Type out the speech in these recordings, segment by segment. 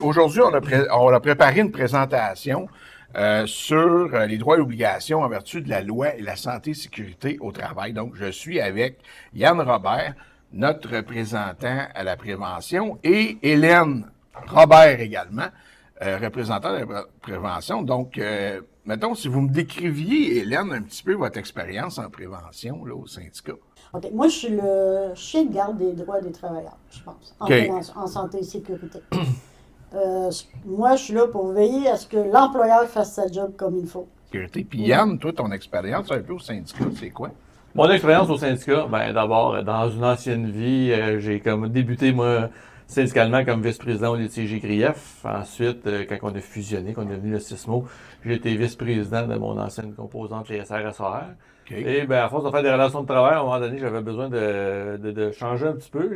Aujourd'hui, on a préparé une présentation sur les droits et obligations en vertu de la loi et la santé et sécurité au travail. Donc, je suis avec Yann Robert, notre représentant à la prévention, et Hélène Robert également, représentant de la prévention. Donc, mettons, si vous me décriviez, Hélène, un petit peu votre expérience en prévention là, au syndicat. OK. Moi, je suis le chien de garde des droits des travailleurs, je pense, en santé et sécurité. Moi, je suis là pour veiller à ce que l'employeur fasse sa job comme il faut. Sécurité. Puis Yann, toi, ton expérience un peu au syndicat, c'est quoi? Mon expérience au syndicat, ben d'abord, dans une ancienne vie, j'ai comme débuté, moi, syndicalement comme vice-président au Litige grief. Ensuite, quand on a fusionné, qu'on est devenu le CISMO, j'ai été vice-président de mon ancienne composante, les SRSR. Okay. Et ben, à force de faire des relations de travail, à un moment donné, j'avais besoin de changer un petit peu.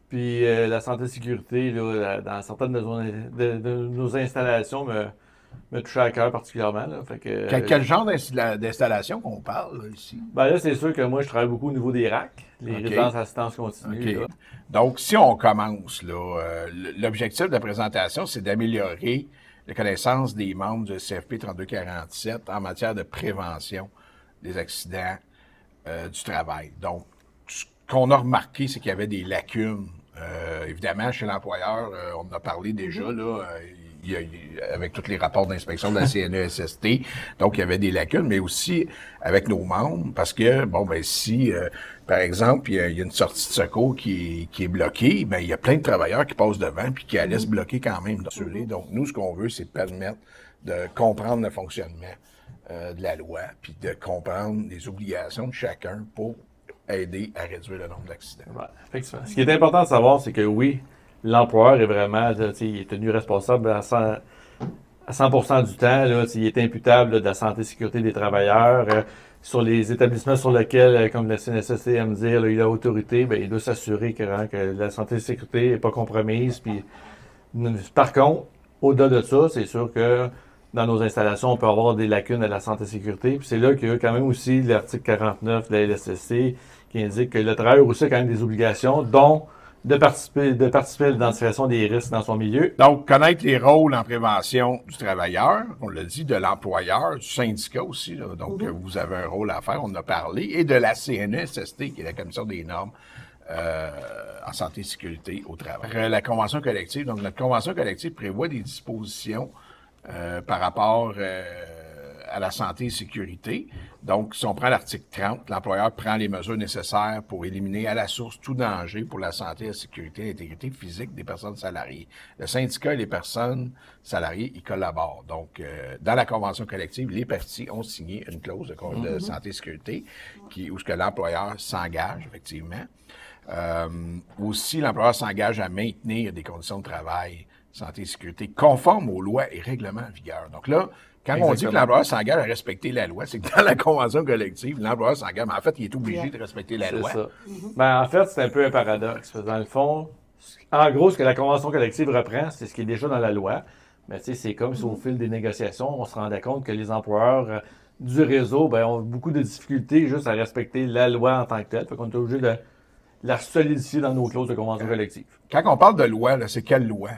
Puis la santé et sécurité, là, dans certaines de nos installations, me touchait à cœur particulièrement. Là. Fait que, quel genre d'installation qu'on parle là, ici? Ben là, c'est sûr que moi, je travaille beaucoup au niveau des RAC, les résidences assistance continue. Okay. Là. Donc, si on commence, là, l'objectif de la présentation, c'est d'améliorer la connaissance des membres du CFP 3247 en matière de prévention des accidents du travail. Donc, ce qu'on a remarqué, c'est qu'il y avait des lacunes. Évidemment, chez l'employeur, on en a parlé déjà, là, avec tous les rapports d'inspection de la CNESST. Donc, il y avait des lacunes, mais aussi avec nos membres, parce que, bon, ben si, par exemple, il y a une sortie de secours qui est bloquée, ben il y a plein de travailleurs qui passent devant puis qui allaient se bloquer quand même. Donc, nous, ce qu'on veut, c'est permettre de comprendre le fonctionnement de la loi, puis de comprendre les obligations de chacun pour aider à réduire le nombre d'accidents. Ouais, effectivement. Ce qui est important de savoir, c'est que oui, l'employeur est vraiment, il est tenu responsable à 100% du temps. Là, il est imputable là, de la santé et sécurité des travailleurs. Sur les établissements sur lesquels, comme la CNSST aime dire, là, il a autorité, ben, il doit s'assurer que la santé et sécurité n'est pas compromise. Puis, par contre, au-delà de ça, c'est sûr que dans nos installations, on peut avoir des lacunes à la santé et sécurité. Puis c'est là qu'il y a quand même aussi l'article 49 de la LSST qui indique que le travailleur aussi a quand même des obligations, dont de participer à l'identification des risques dans son milieu. Donc, connaître les rôles en prévention du travailleur, on l'a dit, de l'employeur, du syndicat aussi, là, donc vous avez un rôle à faire, on en a parlé, et de la CNESST, qui est la Commission des normes en santé et sécurité au travail. La convention collective, donc notre convention collective prévoit des dispositions par rapport à la santé et sécurité. Donc, si on prend l'article 30, l'employeur prend les mesures nécessaires pour éliminer à la source tout danger pour la santé, la sécurité et l'intégrité physique des personnes salariées. Le syndicat et les personnes salariées y collaborent. Donc, dans la convention collective, les parties ont signé une clause de santé et sécurité où ce que l'employeur s'engage, effectivement. Aussi, l'employeur s'engage à maintenir des conditions de travail, santé et sécurité conformes aux lois et règlements en vigueur. Donc là, quand on dit que l'employeur s'engage à respecter la loi, c'est que dans la convention collective, l'employeur s'engage, mais en fait, il est obligé de respecter la loi. Ça. Ben, en fait, c'est un peu un paradoxe. Dans le fond, en gros, ce que la convention collective reprend, c'est ce qui est déjà dans la loi. Mais tu sais, c'est comme si au fil des négociations, on se rendait compte que les employeurs du réseau ben, ont beaucoup de difficultés juste à respecter la loi en tant que telle. Fait qu'on est obligé de la solidifier dans nos clauses de convention collective. Quand on parle de loi, c'est quelle loi?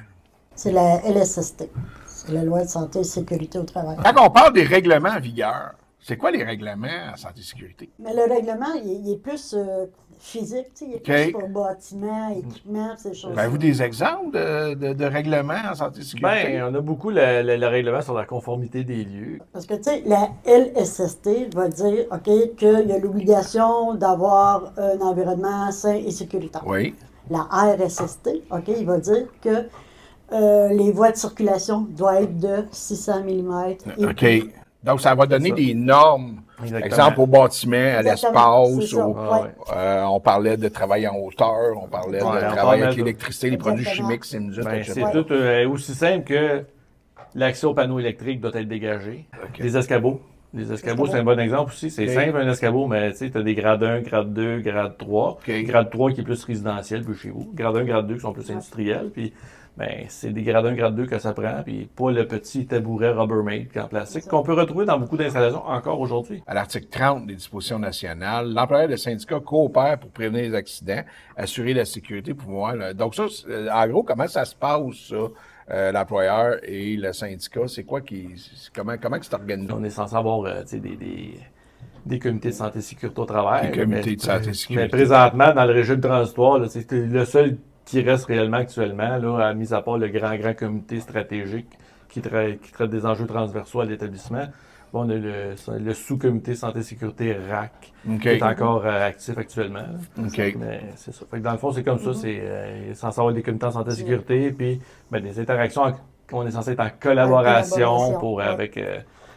C'est la LSST. C'est la loi de santé et sécurité au travail. Quand on parle des règlements en vigueur, c'est quoi les règlements en santé et sécurité? Mais le règlement, il est plus physique, il est plus pour bâtiments, équipements, ces choses-là. Avez-vous des exemples de règlements en santé et sécurité? Bien, on a beaucoup le règlement sur la conformité des lieux. Parce que, tu sais, la LSST va dire, OK, qu'il y a l'obligation d'avoir un environnement sain et sécuritaire. Oui. La RSST, OK, il va dire que les voies de circulation doivent être de 600 mm. OK. Donc, ça va donner des normes. Exactement. Exemple, au bâtiment, à l'espace. On parlait de travail en hauteur, on parlait de travail avec l'électricité, les produits chimiques, c'est tout aussi simple que l'accès aux panneaux électriques doit être dégagé. Okay. Les escabeaux. Les escabeaux, c'est un bon exemple aussi. C'est simple, un escabeau, mais tu sais, as des grades 1, grade 2, grade 3. Grade 3 qui est plus résidentiel, plus chez vous. Grade 1, grade 2 qui sont plus industriels. Puis, ben, c'est des grade 1, grade 2 que ça prend. Puis, pas le petit tabouret Rubbermaid en plastique qu'on peut retrouver dans beaucoup d'installations encore aujourd'hui. À l'article 30 des dispositions nationales, l'employeur de syndicat coopère pour prévenir les accidents, assurer la sécurité, pouvoir. Donc, ça, en gros, comment ça se passe, ça? L'employeur et le syndicat, c'est quoi comment c'est organisé? On est censé avoir des comités de santé et sécurité au travail. Des comités de santé et sécurité. Mais présentement, dans le régime transitoire, c'est le seul qui reste réellement actuellement, là, mis à part le grand comité stratégique qui traite des enjeux transversaux à l'établissement. Bon, on a le sous-comité santé et sécurité RAC qui est encore actif actuellement. Mais c'est ça. Fait que dans le fond, c'est comme ça. C'est censé avoir des comités en santé et sécurité, puis des interactions qu'on est censé être en collaboration avec.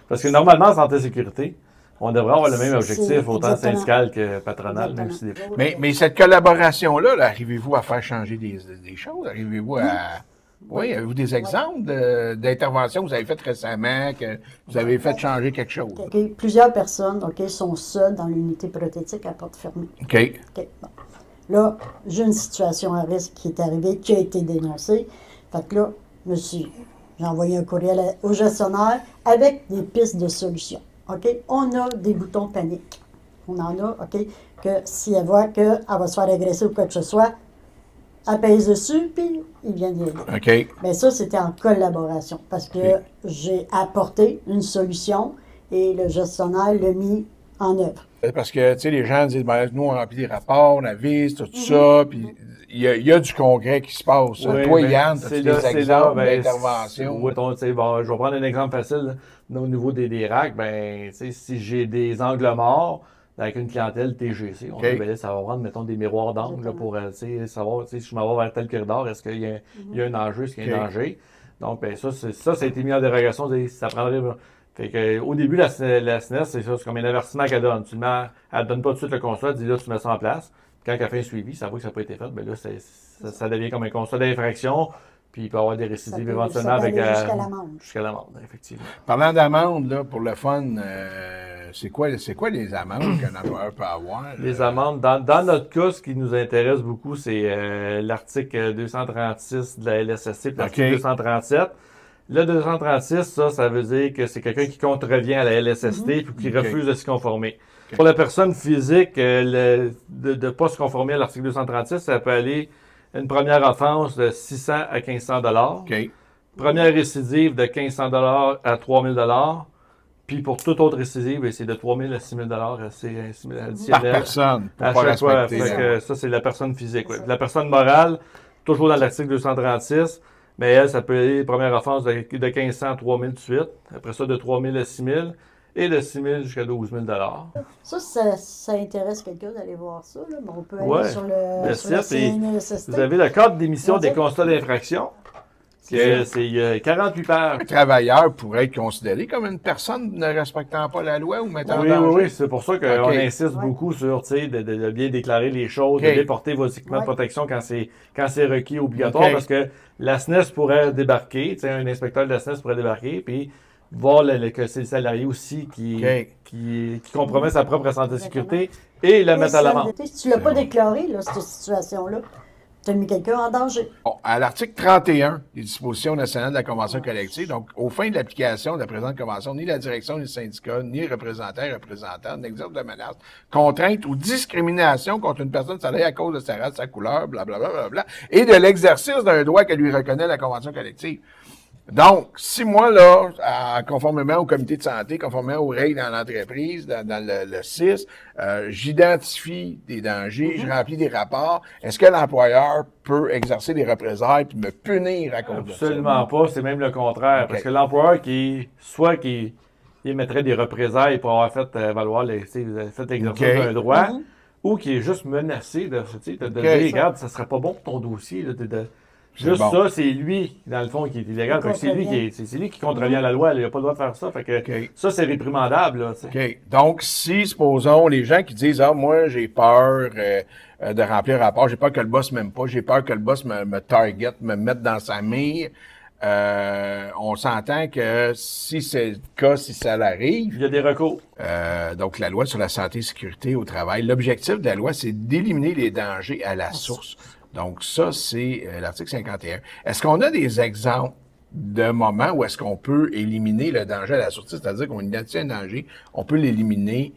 Parce que normalement, en santé et sécurité, on devrait avoir le même objectif, autant syndical que patronal, même si mais cette collaboration-là, arrivez-vous à faire changer des choses? Arrivez-vous à... Oui, avez-vous des exemples d'interventions que vous avez faites récemment, que vous avez fait changer quelque chose? Plusieurs personnes sont seules dans l'unité prothétique à porte fermée. Bon. Là, j'ai une situation à risque qui est arrivée, qui a été dénoncée. Fait que là, j'ai envoyé un courriel au gestionnaire avec des pistes de solutions. On a des boutons panique. On en a, que si elle voit qu'elle va se faire agresser ou quoi que ce soit, elle pèse dessus, puis il vient d'y aider. Mais ça, c'était en collaboration, parce que j'ai apporté une solution et le gestionnaire l'a mis en œuvre. Parce que, tu sais, les gens disent, nous, on remplit des rapports, on avise, tout ça, puis il y a du concret qui se passe. Oui, toi, Yann, as-tu des exemples d'intervention? Oui, je vais prendre un exemple facile. Au niveau des racks, si j'ai des angles morts, avec une clientèle TGC, on dit, ça va prendre, mettons, des miroirs d'angle pour savoir si je m'en vais vers tel corridor, est-ce qu'il y a un enjeu, est-ce qu'il y a un danger. Donc, ça a été mis en dérogation. Ça prendrait... Fait que, au début, la SNES, c'est ça, c'est comme un avertissement qu'elle donne. Elle ne donne pas tout de suite le constat, elle dit là, tu mets ça en place. Quand elle fait un suivi, ça voit que ça n'a pas été fait, là, ça devient comme un constat d'infraction. Puis il peut y avoir des récidives éventuellement avec jusqu'à l'amende. Jusqu'à l'amende, effectivement. Parlant d'amende, là, pour le fun, c'est quoi les amendes qu'un employeur peut avoir? Les amendes, dans notre cas, ce qui nous intéresse beaucoup, c'est l'article 236 de la LSST, puis l'article 237. Le 236, ça veut dire que c'est quelqu'un qui contrevient à la LSST puis qui refuse de s'y conformer. Pour la personne physique, de ne pas se conformer à l'article 236, ça peut aller une première offense de 600 à 1500 $. Première récidive de 1500 $ à 3000 $. Puis pour toute autre récidive, c'est de 3000 à 6000 $, c'est additionnel. Par personne, pour à chaque fois. Ça, c'est la personne physique. La personne morale, toujours dans l'article 236, mais elle, ça peut aller, première offense de 1500 à 3000 tout de suite. Après ça, de 3000 à 6000. Et de 6 000 jusqu'à 12 000 Ça intéresse quelqu'un d'aller voir ça. Là. Mais on peut aller sur le CNSST. Vous avez le cadre d'émission des constats d'infraction. C'est 48 pages. Un travailleur pourrait être considéré comme une personne ne respectant pas la loi ou mettant en danger. Oui, c'est pour ça qu'on insiste beaucoup sur de bien déclarer les choses, de déporter vos équipements de protection quand c'est requis obligatoire, parce que la SNES pourrait débarquer, un inspecteur de la SNES pourrait débarquer, puis voir que c'est le salarié aussi qui compromet sa propre santé et sécurité et le mettre à l'amende. Si tu ne l'as pas déclaré, là, cette situation-là, tu as mis quelqu'un en danger. Bon, à l'article 31 des dispositions nationales de la Convention collective, donc, aux fins de l'application de la présente Convention, ni la direction, ni le syndicat, ni le représentant n'exercent de menace, contrainte ou discrimination contre une personne salariée à cause de sa race, sa couleur, blablabla, et de l'exercice d'un droit que lui reconnaît la Convention collective. Donc, si moi, là, conformément au comité de santé, conformément aux règles dans l'entreprise, dans le 6, j'identifie des dangers, je remplis des rapports, est-ce que l'employeur peut exercer des représailles puis me punir à cause de ça? Absolument pas, c'est même le contraire. Parce que l'employeur qui émettrait des représailles pour avoir fait valoir fait l'exercice d'un droit, ou qui est juste menacé de dire, regarde, ça serait pas bon pour ton dossier, juste ça, c'est lui, dans le fond, qui est illégal. C'est lui qui contrevient à la loi. Il n'a pas le droit de faire ça. Fait que ça, c'est réprimandable. Là, donc, si, supposons, les gens qui disent « Ah, moi, j'ai peur de remplir un rapport, j'ai peur que le boss m'aime pas, j'ai peur que le boss me target, me mette dans sa mire. » on s'entend que si c'est le cas, si ça l'arrive... Il y a des recours. Donc, la loi sur la santé et sécurité au travail, l'objectif de la loi, c'est d'éliminer les dangers à la source. Donc, ça, c'est l'article 51. Est-ce qu'on a des exemples de moments où est-ce qu'on peut éliminer le danger à la source? C'est-à-dire qu'on identifie un danger, on peut l'éliminer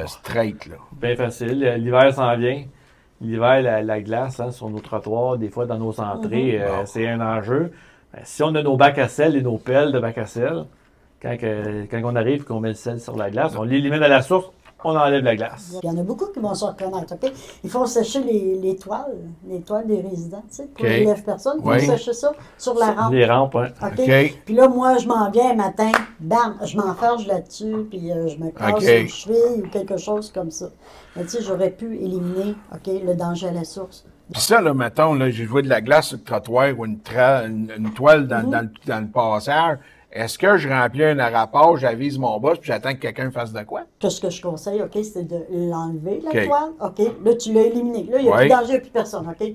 straight, là. Bien facile. L'hiver s'en vient. L'hiver, la glace sur nos trottoirs, des fois dans nos entrées, c'est un enjeu. Si on a nos bacs à sel et nos pelles de bacs à sel, quand on arrive et qu'on met le sel sur la glace, on l'élimine à la source, on enlève la glace. Il y en a beaucoup qui vont se reconnaître, OK? Ils font sécher les toiles des résidents, tu sais, pour les lève-personnes. Ils font sécher ça sur la rampe. Les rampes, oui. OK? Puis là, moi, je m'en viens un matin, bam, je m'enfarge là-dessus, puis je me casse une cheville ou quelque chose comme ça. Mais tu sais, j'aurais pu éliminer, OK, le danger à la source. Puis ça, là, mettons, là, j'ai joué de la glace sur le trottoir ou une toile dans le passage. Est-ce que je remplis un rapport, j'avise mon boss, puis j'attends que quelqu'un fasse de quoi? Ce que je conseille, OK, c'est de l'enlever, la toile. OK, là, tu l'as éliminé. Là, il n'y a plus de danger, il n'y a plus personne, OK?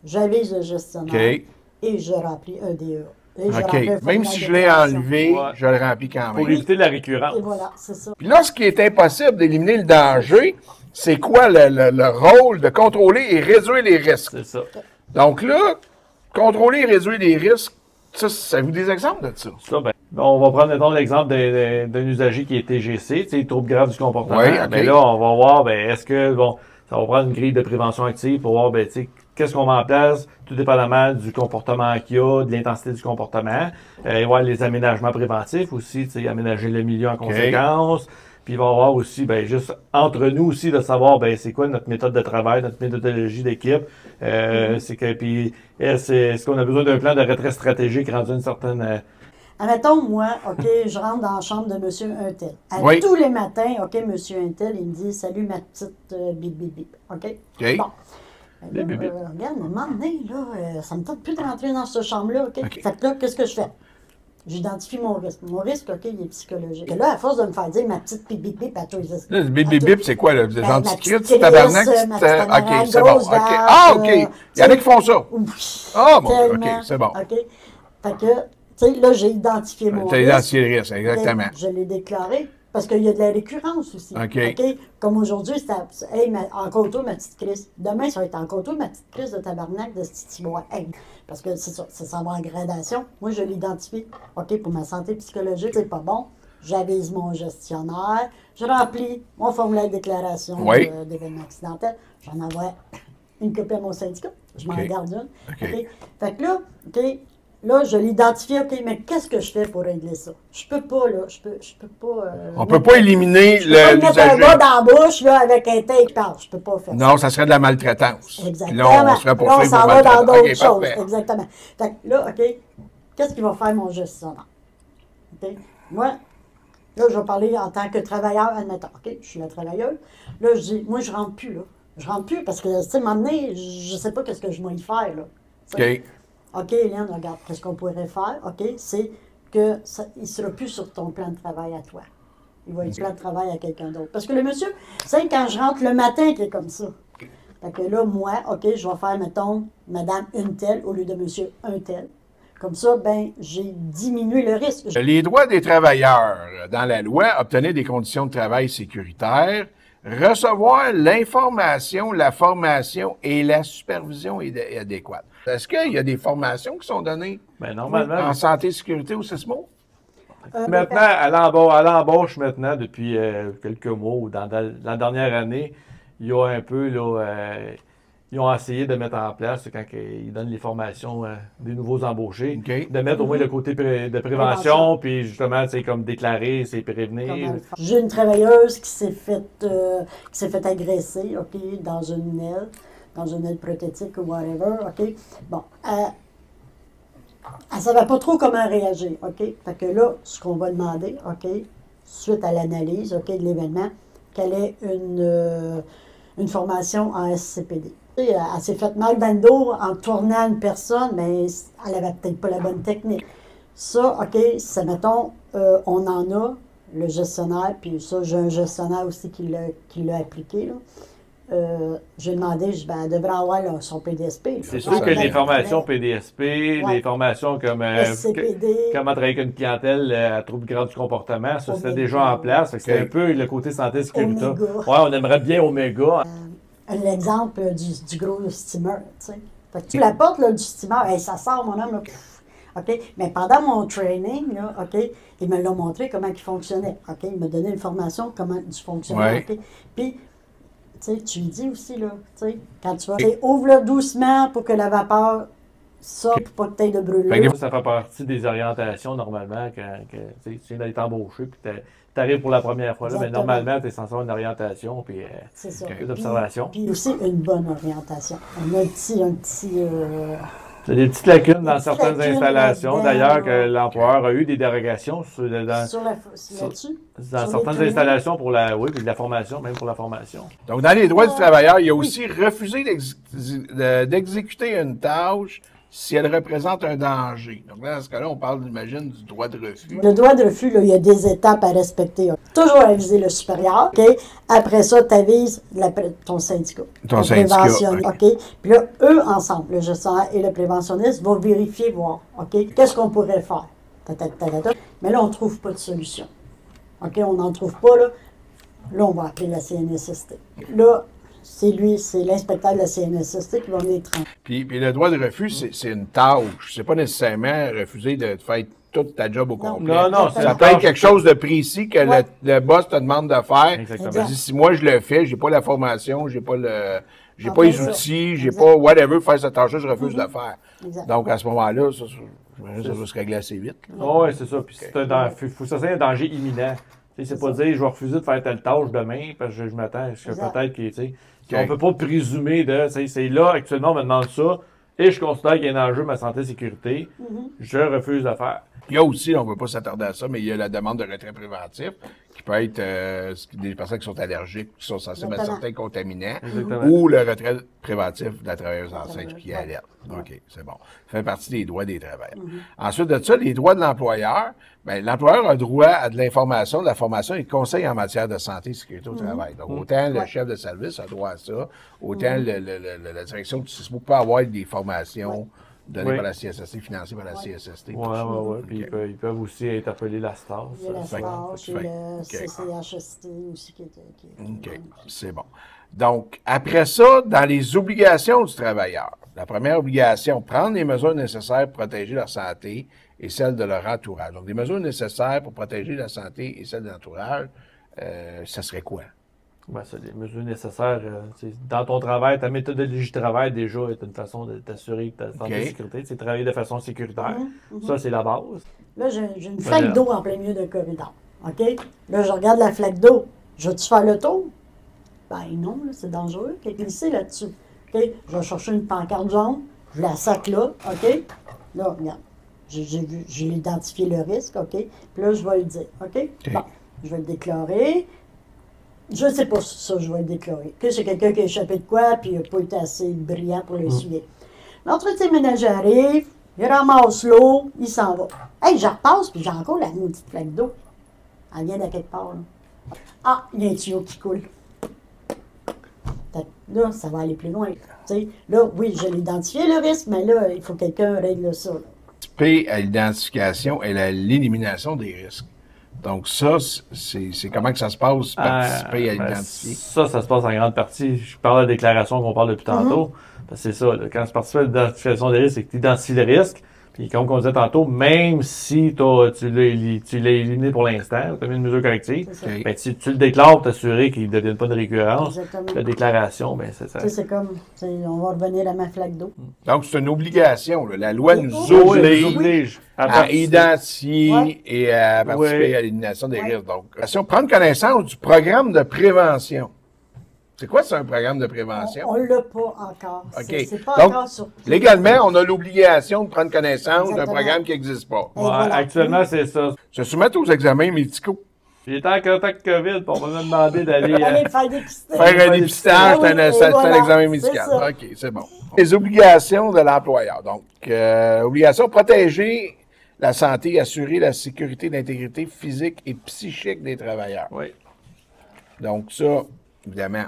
J'avise le gestionnaire et je remplis un DEA. OK. Même si je l'ai enlevé, je le remplis quand même. Pour éviter la récurrence. Et voilà, c'est ça. Puis là, ce qui est impossible d'éliminer le danger, c'est quoi le rôle de contrôler et réduire les risques? C'est ça. Donc là, contrôler et réduire les risques, ça vous des exemples de ça? Ça, ben, on va prendre mettons, l'exemple d'un usager qui est TGC, tu sais, trouble grave du comportement. Oui, okay. Ben là, on va voir, ben, est-ce que, bon, ça va prendre une grille de prévention active pour voir, ben, tu sais, qu'est-ce qu'on met en place, tout dépendamment du comportement qu'il y a, de l'intensité du comportement. Il va y avoir les aménagements préventifs aussi, tu sais, aménager le milieu en conséquence. Puis il va y avoir aussi, ben, juste entre nous aussi, de savoir, ben, c'est quoi notre méthode de travail, notre méthodologie d'équipe. C'est que, puis, est-ce qu'on a besoin d'un plan de retrait stratégique rendu une certaine... Admettons, moi, OK, je rentre dans la chambre de monsieur Untel. Tous les matins, OK, monsieur Untel, il me dit « Salut, ma petite bip, bip, bip. » OK? Bon. Ben là, regarde, à un moment donné, là, ça me tente plus de rentrer dans cette chambre-là, OK? Fait que là, qu'est-ce que je fais? J'identifie mon risque. Mon risque, OK, il est psychologique. Et là, à force de me faire dire ma petite bip, bip, bip à tous les Là, le bip, bip, bip, c'est quoi, là? Des anticrites, tabarnak? OK, c'est bon. OK. Ah, OK. Il y en a qui font ça. Ah, bon, OK, c'est bon. OK. Fait que, tu sais, là, j'ai identifié mon risque. Tu as identifié le risque, exactement. Je l'ai déclaré. Parce qu'il y a de la récurrence aussi. OK. Comme aujourd'hui, c'est hey, encore toi, ma petite crise. Demain, ça va être encore toi, ma petite crise de tabarnak de ce titibois. Hey, parce que c'est ça, ça va en gradation. Moi, je l'identifie. OK, pour ma santé psychologique, c'est pas bon. J'avise mon gestionnaire. Je remplis mon formulaire de déclaration d'événements accidentels. J'en envoie une copie à mon syndicat. Je m'en garde une. OK. Fait que là, OK. Là, je l'identifie, OK, mais qu'est-ce que je fais pour régler ça? Je peux pas, là, je peux pas... on peut pas éliminer l'usager. Je peux pas mettre un gars dans la bouche, là, avec un tape, je peux pas faire ça. Non, ça serait de la maltraitance. Exactement. Puis là, on serait poursuivi pour maltraitance. Là, on s'en va dans d'autres choses. Exactement. Fait que là, OK, qu'est-ce qu'il va faire mon gestionnaire? OK? Moi, là, je vais parler en tant que travailleur, admettons. OK, je suis la travailleuse. Là, je dis, moi, je rentre plus, là. Je rentre plus parce que, tu sais, à un moment donné, je sais pas qu'est-ce que je vais y faire, là. OK. OK, Hélène, regarde, qu'est-ce qu'on pourrait faire? OK, c'est que il ne sera plus sur ton plan de travail à toi. Il va être plan de travail à quelqu'un d'autre. Parce que le monsieur, c'est quand je rentre le matin qu'il est comme ça. Fait que là, moi, OK, je vais faire, mettons, madame une telle au lieu de monsieur un tel. Comme ça, ben, j'ai diminué le risque. Les droits des travailleurs dans la loi, obtenir des conditions de travail sécuritaires, recevoir l'information, la formation et la supervision adéquate. Est-ce qu'il y a des formations qui sont données en santé et sécurité au CISMO? Maintenant, à l'embauche maintenant, depuis quelques mois ou dans la dernière année, il y a un peu, là, ils ont essayé de mettre en place, quand ils donnent les formations des nouveaux embauchés, de mettre au moins le côté de prévention, puis justement, c'est comme déclarer, c'est prévenir. J'ai une travailleuse qui s'est fait agresser, OK, dans une aile prothétique ou whatever, OK. Bon, elle ne savait pas trop comment réagir, OK. Fait que là, ce qu'on va demander, OK, suite à l'analyse, OK, de l'événement, qu'elle ait une formation en SCPD. Elle s'est fait mal dans le dos en tournant une personne, mais elle n'avait peut-être pas la bonne technique. Ça, OK, ça, mettons, on en a, le gestionnaire, puis ça, j'ai un gestionnaire aussi qui l'a appliqué, là. j'ai demandé, elle devrait avoir là, son PDSP. C'est sûr que les formations PDSP, les formations comme comment travailler avec une clientèle à troubles graves du comportement, ça c'était déjà en place. C'est un peu le côté santé et sécurité. Ouais, on aimerait bien Oméga. L'exemple du gros steamer, tu sais. Fait que tu la portes là, du steamer, ça sort mon homme, là, OK? Mais pendant mon training, là, OK, il me l'a montré comment il fonctionnait. OK? Il m'a donné une formation comment il fonctionnait. OK? Puis, tu lui dis aussi, là, quand tu vas, ouvre-le doucement pour que la vapeur sorte pour pas que tu aies de brûlure. Ça fait partie des orientations, normalement, quand tu viens d'être embauché, puis tu arrives pour la première fois là, mais normalement, tu es censé avoir une orientation, puis des observations. Puis aussi une bonne orientation. On a un petit c'est des petites lacunes dans certaines installations. D'ailleurs, que l'employeur a eu des dérogations dans certaines installations pour la formation, même pour la formation. Donc, dans les droits du travailleur, il y a aussi refusé d'exécuter une tâche si elle représente un danger. Donc là, dans ce cas-là, on parle, j'imagine, du droit de refus. Le droit de refus, là, il y a des étapes à respecter. Toujours aviser le supérieur. OK? Après ça, tu avises ton syndicat. Ton syndicat. OK? Puis là, eux, ensemble, le gestionnaire et le préventionniste, vont vérifier, voir. OK? Qu'est-ce qu'on pourrait faire? Mais là, on ne trouve pas de solution. OK? On n'en trouve pas, là. Là, on va appeler la CNSST. Là, c'est l'inspecteur de la CNSST qui va venir trancher. Puis le droit de refus, c'est une tâche. C'est pas nécessairement refuser de faire toute ta job au complet. Non, ça peut être quelque chose de précis que le boss te demande de faire. Exactement. Si moi je le fais, j'ai pas la formation, j'ai pas les outils, j'ai pas whatever pour faire cette tâche-là, je refuse de le faire. Exact. Donc à ce moment-là, ça va se régler assez vite. Oui, c'est ça. Puis il faut que ça soit un danger imminent. C'est pas dire je vais refuser de faire telle tâche demain parce que je m'attends, peut-être qu'on ne peut pas présumer de c'est là, actuellement, on me demande ça, et je considère qu'il y a un enjeu ma santé et sécurité, je refuse de le faire. Il y a aussi, on ne veut pas s'attarder à ça, mais il y a la demande de retrait préventif qui peut être des personnes qui sont allergiques, qui sont sensibles à certains contaminants, ou le retrait préventif de la travailleuse enceinte qui est alerte. OK, c'est bon. Ça fait partie des droits des travailleurs. Ensuite de ça, les droits de l'employeur. Bien, l'employeur a droit à de l'information, de la formation et de conseils en matière de santé et sécurité au travail. Donc, autant le chef de service a droit à ça, autant la direction du CISMO peut avoir des formations données par la CSST, financées par la CSST. Oui. Puis ils peuvent aussi interpeller la STAS. Il y a la STAS et le CCHST aussi qui est OK, c'est bon. Donc, après ça, dans les obligations du travailleur, la première obligation, prendre les mesures nécessaires pour protéger leur santé et celle de leur entourage. Donc, des mesures nécessaires pour protéger la santé et celle de l'entourage, ça serait quoi? Ben, c'est des mesures nécessaires. Dans ton travail, ta méthodologie de travail, déjà, est une façon de t'assurer que ta santé et sécurité. C'est travailler de façon sécuritaire. Ça, c'est la base. Là, j'ai une flaque d'eau en plein milieu d'un corridor. OK? Là, je regarde la flaque d'eau. Je vais-tu faire le tour? Ben non, c'est dangereux. Il y a glissé là-dessus. OK? Je vais chercher une pancarte jaune. Je la sac là. OK? Là, regarde. J'ai identifié le risque. OK? Puis là, je vais le dire. OK? Bon, je vais le déclarer. Je ne sais pas si ça, je vais le déclarer. Que c'est quelqu'un qui a échappé de quoi, puis il n'a pas été assez brillant pour l'essuyer. L'entretien ménager arrive, il ramasse l'eau, il s'en va. Hey, je repasse, puis j'ai encore la maudite flaque d'eau. Elle vient de quelque part, là. Ah, il y a un tuyau qui coule. Là, ça va aller plus loin. T'sais, là, oui, je l'ai identifié, le risque, mais là, il faut que quelqu'un règle ça. Participer à l'identification et à l'élimination des risques. Donc ça, c'est comment que ça se passe, participer à l'identifier? Ça se passe en grande partie. Je parle de la déclaration qu'on parle depuis tantôt. C'est ça, là, quand tu participes à l'identification des risques, c'est que tu identifies le risque. Puis comme on disait tantôt, même si tu l'as éliminé pour l'instant, tu as mis une mesure corrective, ben, tu le déclares pour t'assurer qu'il ne devienne pas de récurrence. La déclaration, ben, c'est ça. C'est comme, on va revenir à ma flaque d'eau. Donc c'est une obligation. Là. La loi nous oblige à identifier et à participer à l'élimination des risques. Donc, prendre connaissance du programme de prévention. C'est quoi, c'est un programme de prévention? On ne l'a pas encore. OK. C'est pas donc, encore sur... légalement, on a l'obligation de prendre connaissance d'un programme qui n'existe pas. Voilà. Actuellement, c'est ça. Se soumettre aux examens médicaux. J'étais en contact COVID, pour on m'a demandé d'aller faire des dépistages. Faire un dépistage, c'est un examen médical. OK, c'est bon. Les obligations de l'employeur. Donc, obligation de protéger la santé, assurer la sécurité et l'intégrité physique et psychique des travailleurs. Oui. Donc, ça, évidemment,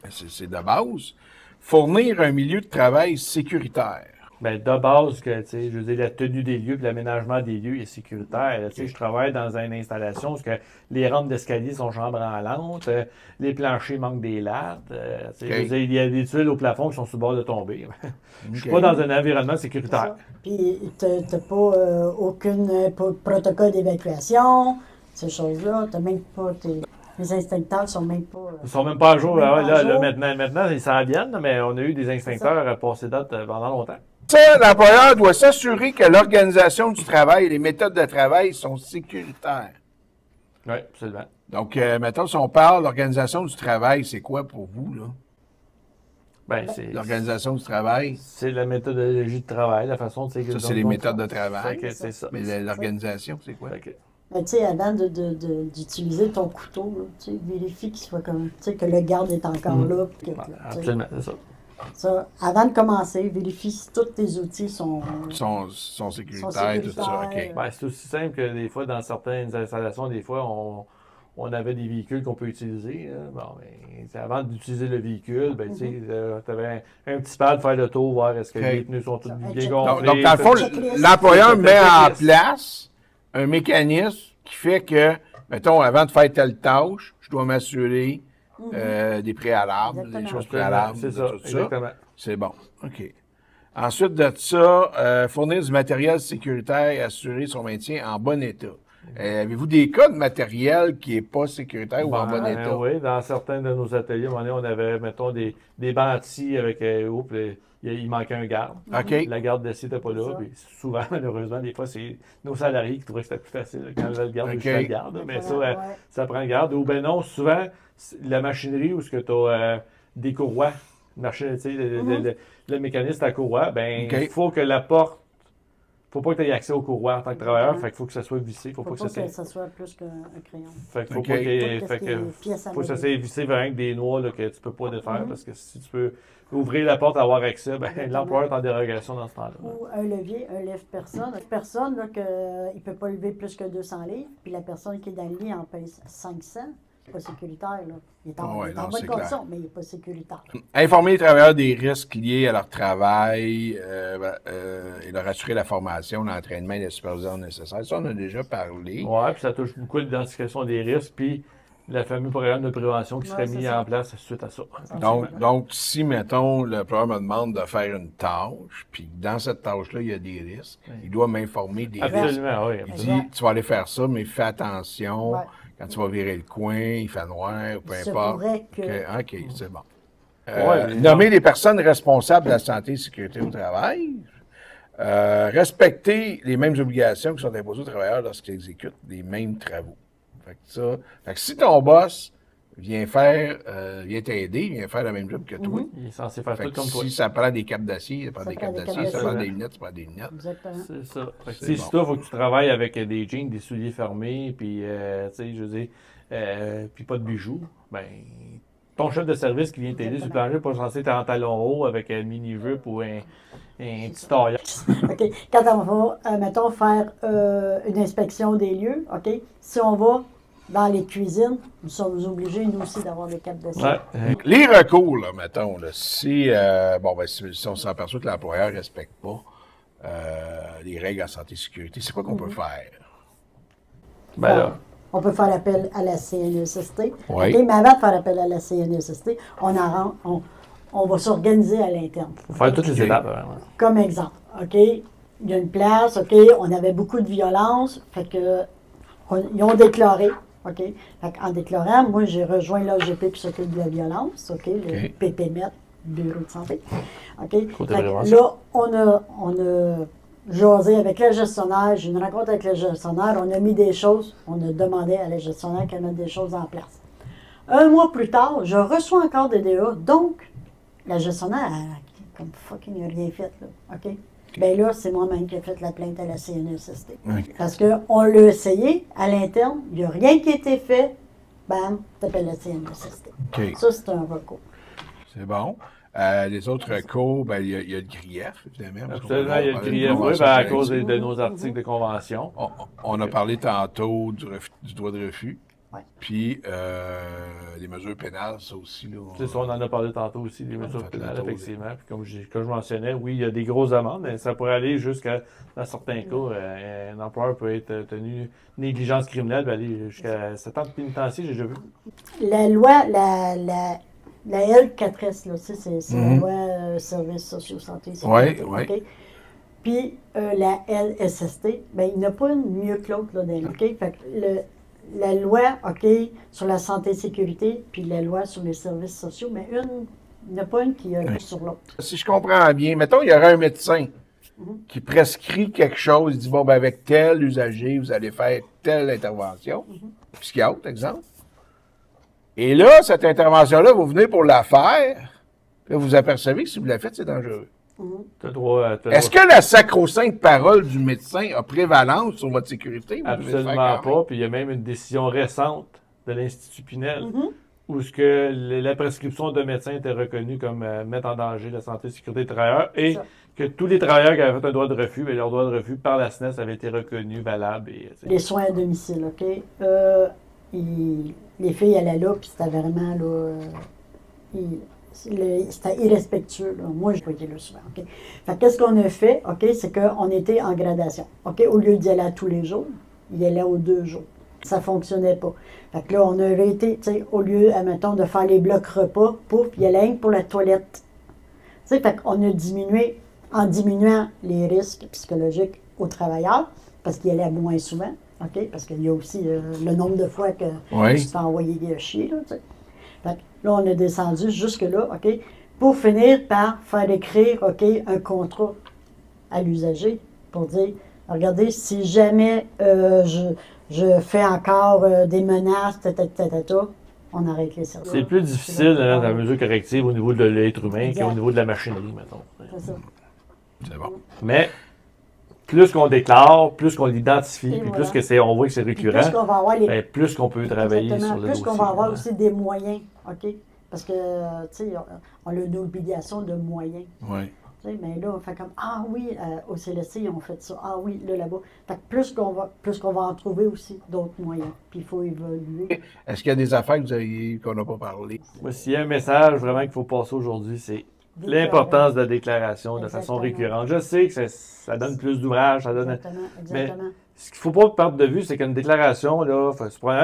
C'est de base. Fournir un milieu de travail sécuritaire. Bien, de base, que, je veux dire, la tenue des lieux et l'aménagement des lieux est sécuritaire. Okay. Je travaille dans une installation où les rampes d'escalier sont chambranlantes, les planchers manquent des lattes. Je veux dire, il y a des tuiles au plafond qui sont sur le bord de tomber. Je ne suis pas dans un environnement sécuritaire. Puis, tu n'as pas aucun protocole d'évacuation, ces choses-là. Tu n'as même pas les instincteurs sont même pas... Ils sont même pas à jour. Là, maintenant, ils s'en viennent, mais on a eu des instincteurs à passer date pendant longtemps. Ça, l'employeur doit s'assurer que l'organisation du travail et les méthodes de travail sont sécuritaires. Oui, absolument. Donc, mettons, si on parle d'organisation du travail, c'est quoi pour vous, là? Ben, l'organisation du travail. C'est la méthodologie de travail, la façon de sécuriser. Ça, c'est les méthodes de travail. C'est ça. Mais l'organisation, c'est quoi? Mais tu sais, avant d'utiliser ton couteau, tu sais, vérifie qu'il soit comme, tu sais, que le garde est encore là. Absolument, c'est ça. Ça, avant de commencer, vérifie si tous tes outils sont sécuritaires, tout ça. OK. Ben, c'est aussi simple que des fois, dans certaines installations, des fois, on avait des véhicules qu'on peut utiliser. Bon, ben, avant d'utiliser le véhicule, ben, tu avais un petit pad pour faire le tour, voir est-ce que les pneus sont tous bien gonflés. Donc, dans le fond, l'employeur met en place un mécanisme qui fait que, mettons, avant de faire telle tâche, je dois m'assurer des préalables, des choses préalables. C'est ça, exactement. C'est bon. OK. Ensuite de ça, fournir du matériel sécuritaire et assurer son maintien en bon état. Avez-vous des cas de matériel qui n'est pas sécuritaire ou en bon état? Oui, dans certains de nos ateliers, on avait, mettons, des bantis avec il manquait un garde. Okay. La garde d'acier n'était pas là. Puis souvent, malheureusement, des fois, c'est nos salariés qui trouvaient que c'était plus facile quand le garde ou le garde. Mais ça prend garde. Ou bien non, souvent, la machinerie où tu as des courroies, le mécanisme à courroie, il faut que la porte. Faut pas que tu aies accès aux courroies en tant que travailleur, fait qu'il faut que ça soit vissé. Faut pas que ça soit plus qu'un crayon. Fait qu'il faut pas que ça soit vissé vraiment avec des noix là, que tu peux pas défaire, parce que si tu peux ouvrir la porte et avoir accès, l'employeur est en dérogation dans ce temps-là. Ou un levier, un lève-personne. Personne, là, il ne peut pas lever plus que 200 livres, puis la personne qui est dans le lit en pèse 500. Pas sécuritaire, là. Il est en bonne condition, mais il n'est pas sécuritaire. Informer les travailleurs des risques liés à leur travail et leur assurer la formation, l'entraînement et la supervision nécessaires. Ça, on a déjà parlé. Oui, puis ça touche beaucoup l'identification des risques, puis le fameux programme de prévention qui serait mis en place suite à ça. Donc, si, mettons, le programme me demande de faire une tâche, puis dans cette tâche-là, il y a des risques, il doit m'informer des risques. Absolument, oui. Il dit, tu vas aller faire ça, mais fais attention. Ouais. Quand tu vas virer le coin, il fait noir, peu importe. OK, c'est bon. Nommer les personnes responsables de la santé et sécurité au travail. Respecter les mêmes obligations qui sont imposées aux travailleurs lorsqu'ils exécutent les mêmes travaux. Fait que si ton boss vient t'aider, vient faire le même job que toi. Il est censé faire tout comme toi. Si ça prend des capes d'acier, ça prend des capes d'acier. Si ça prend des lunettes, ça prend des lunettes. Exactement. C'est ça. Si toi, il faut que tu travailles avec des jeans, des souliers fermés, puis, je veux dire, puis pas de bijoux, ben, ton chef de service qui vient t'aider sur le plancher n'est pas censé être en talon haut avec un mini-jupe ou un petit tailleur. OK. Quand on va, mettons, faire une inspection des lieux, OK, si on va dans les cuisines, nous sommes obligés, nous aussi, d'avoir des capes d'acier. Ouais. Les recours, là, mettons, là, si on s'aperçoit que l'employeur ne respecte pas les règles en santé et sécurité, c'est quoi qu'on peut faire? Ben là. On peut faire l'appel à la CNESST. Oui. Okay, mais avant de faire l'appel à la CNESST, on va s'organiser à l'interne. Il faut faire toutes les étapes. Comme exemple, OK, il y a une place, OK, on avait beaucoup de violence, fait que ils ont déclaré, OK. En déclarant, moi, j'ai rejoint l'AGP qui s'occupe de la violence, OK, le PPMET, Bureau de santé. OK. Là, on a jasé avec le gestionnaire, j'ai une rencontre avec le gestionnaire, on a mis des choses, on a demandé à la gestionnaire qu'elle mette des choses en place. Un mois plus tard, je reçois encore des DA, donc la gestionnaire, comme fucking rien fait, là, OK. Bien là, c'est moi-même qui ai fait la plainte à la CNESST. Okay. Parce qu'on l'a essayé à l'interne, il n'y a rien qui a été fait, bam, t'appelles la CNESST. Okay. Ça, c'est un recours. C'est bon. Les autres recours, ben, il y a le grief, évidemment. Absolument, il y a le grief, oui, à cause de nos articles de convention. On a parlé tantôt du droit de refus. Ouais. Puis, les mesures pénales, ça aussi. Là, C'est ça, on en a parlé tantôt aussi, des mesures pénales, effectivement. Puis comme je mentionnais, oui, il y a des grosses amendes, mais ça pourrait aller jusqu'à, dans certains cas, un employeur peut être tenu négligence criminelle, peut aller jusqu'à 7 ans de pénitencier, j'ai déjà vu. La loi, la L4S, là, c'est la loi Services sociaux, santé, sécurité. Oui, oui. Okay? Puis la LSST, ben, il n'y en a pas une mieux que l'autre là, dans okay? Fait que la loi, OK, sur la santé et sécurité, puis la loi sur les services sociaux, mais il n'y en a pas une qui a sur l'autre. Si je comprends bien, mettons, il y aurait un médecin qui prescrit quelque chose, il dit, bon, ben, avec tel usager, vous allez faire telle intervention, psychiatre, exemple. Et là, cette intervention-là, vous venez pour la faire, puis vous apercevez que si vous la faites, c'est dangereux. Est-ce que la sacro-sainte parole du médecin a prévalence sur votre sécurité? Absolument pas. Puis il y a même une décision récente de l'Institut Pinel où ce que la prescription de médecin était reconnue comme mettre en danger la santé et la sécurité des travailleurs et que tous les travailleurs qui avaient fait un droit de refus, bien, leur droit de refus par la SNES avait été reconnu, valable. Et, les soins à domicile, OK? Les filles allaient là, puis c'était vraiment là... c'était irrespectueux. Là. Moi, je voyais là souvent. Okay? Fait qu'est-ce qu'on a fait? OK? C'est qu'on était en gradation. OK? Au lieu d'y aller à tous les jours, il y allait aux 2 jours. Ça ne fonctionnait pas. Fait que là, on aurait été, tu sais, au lieu, admettons, de faire les blocs repas, pouf, il y allait rien pour la toilette. Tu sais, fait qu'on a diminué, en diminuant les risques psychologiques aux travailleurs, parce qu'il y allait moins souvent. OK? Parce qu'il y a aussi le nombre de fois que tu t'es envoyé chier, là, tu sais. Fait que là, on a descendu jusque-là, OK, pour finir par faire écrire, OK, un contrat à l'usager pour dire, regardez, si jamais je fais encore des menaces, on arrête les services. C'est plus difficile dans la mesure corrective au niveau de l'être humain qu'au niveau de la machinerie, mettons. C'est ça. C'est bon. Mais plus qu'on déclare, plus qu'on l'identifie, puis plus que on voit que c'est récurrent, plus qu'on va avoir plus qu'on peut travailler sur le dossier. Plus qu'on va avoir aussi des moyens, OK? Parce que, tu sais, on a une obligation de moyens. Oui. Mais là, on fait comme, ah oui, au CLSC, on fait ça. Ah oui, là-bas. Fait que plus qu'on va en trouver aussi d'autres moyens. Puis il faut évoluer. Est-ce qu'il y a des affaires qu'on n'a pas parlé? Moi, s'il y a un message vraiment qu'il faut passer aujourd'hui, c'est l'importance de la déclaration de façon récurrente. Je sais que ça donne plus d'ouvrage, ça donne. Exactement. Mais ce qu'il ne faut pas perdre de vue, c'est qu'une déclaration, là,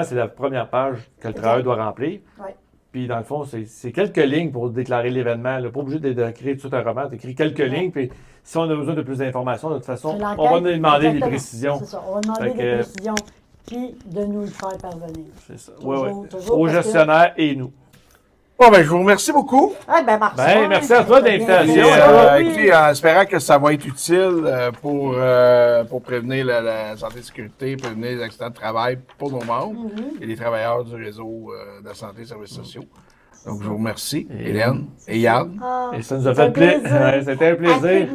c'est la première page que le travailleur doit remplir. Oui. Puis, dans le fond, c'est quelques lignes pour déclarer l'événement. Pas obligé d'écrire tout un roman. Tu écris quelques lignes, puis si on a besoin de plus d'informations, de toute façon, on va nous demander des précisions. C'est ça, on va demander des précisions, puis de nous le faire parvenir. C'est ça. Oui. Au gestionnaire et nous. Bon, ben, je vous remercie beaucoup. Ah, ben, merci à toi de l'invitation. Écoutez, en espérant que ça va être utile pour prévenir la santé et la sécurité, prévenir les accidents de travail pour nos membres et les travailleurs du réseau de la santé et des services sociaux. Donc, je vous remercie, Hélène et Yann. Et ça nous a fait plaisir. C'était un plaisir.